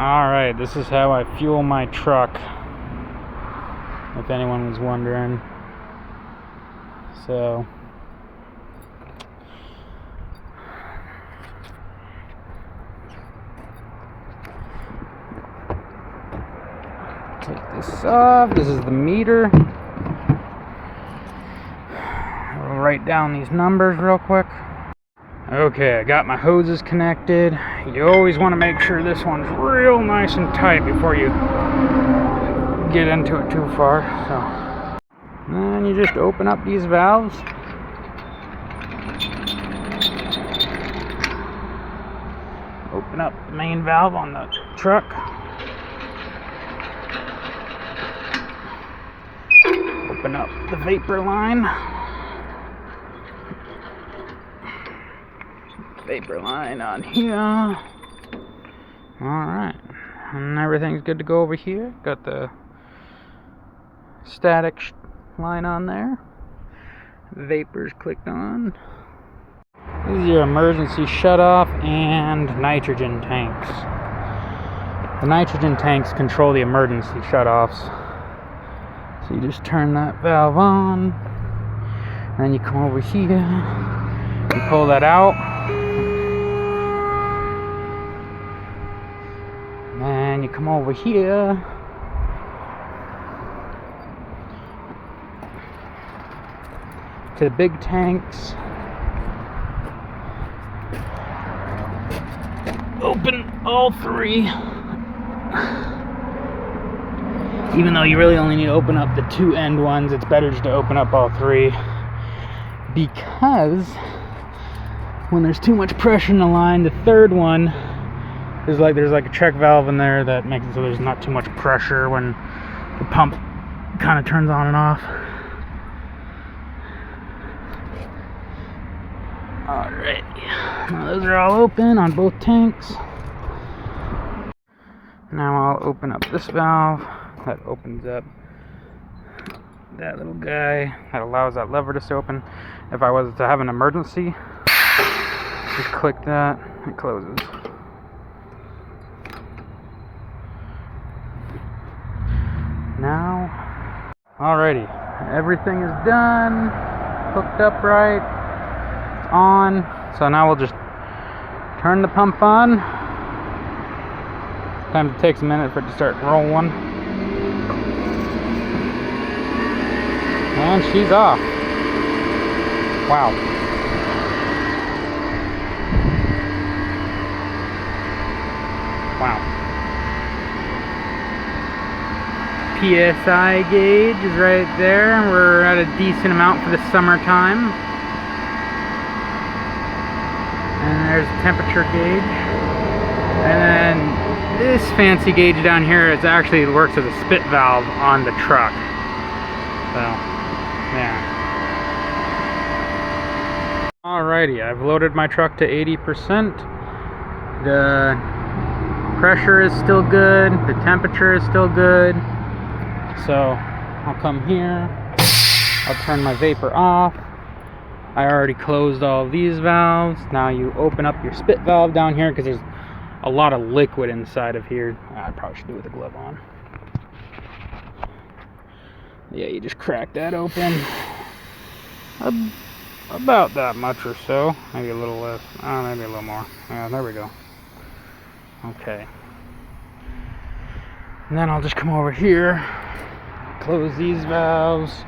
Alright, this is how I fuel my truck, if anyone was wondering. So, take this off. This is the meter. I'll write down these numbers real quick. Okay, I got my hoses connected. You always want to make sure this one's real nice and tight before you get into it too far. So, and you just open up these valves. Open up the main valve on the truck. Open up the vapor line. Vapor line on here. Alright, and everything's good to go over here. Got the static line on there. Vapors clicked on. This is your emergency shutoff and nitrogen tanks. The nitrogen tanks control the emergency shutoffs. So you just turn that valve on, and then you come over here, you pull that out. And you come over here, to the big tanks. Open all three. Even though you really only need to open up the two end ones, it's better just to open up all three, because when there's too much pressure in the line, the third one there's like a check valve in there that makes it so there's not too much pressure when the pump kind of turns on and off. Alright, now those are all open on both tanks. Now I'll open up this valve that opens up that little guy that allows that lever to open. If I was to have an emergency, just click that, it closes. Now, alrighty, everything is done, hooked up right, it's on. So now we'll just turn the pump on. Sometimes it takes a minute for it to start rolling. And she's off. Wow. Wow. PSI gauge is right there. We're at a decent amount for the summertime. And there's the temperature gauge. And then this fancy gauge down here is actually works as a spit valve on the truck. So, yeah. Alrighty, I've loaded my truck to 80%. The pressure is still good. The temperature is still good. So I'll come here, I'll turn my vapor off. I already closed all of these valves. Now you open up your spit valve down here because there's a lot of liquid inside of here. I probably should do it with a glove on. Yeah, you just crack that open. About that much or so. Maybe a little less. Maybe a little more. Yeah, there we go. Okay. And then I'll just come over here, close these valves,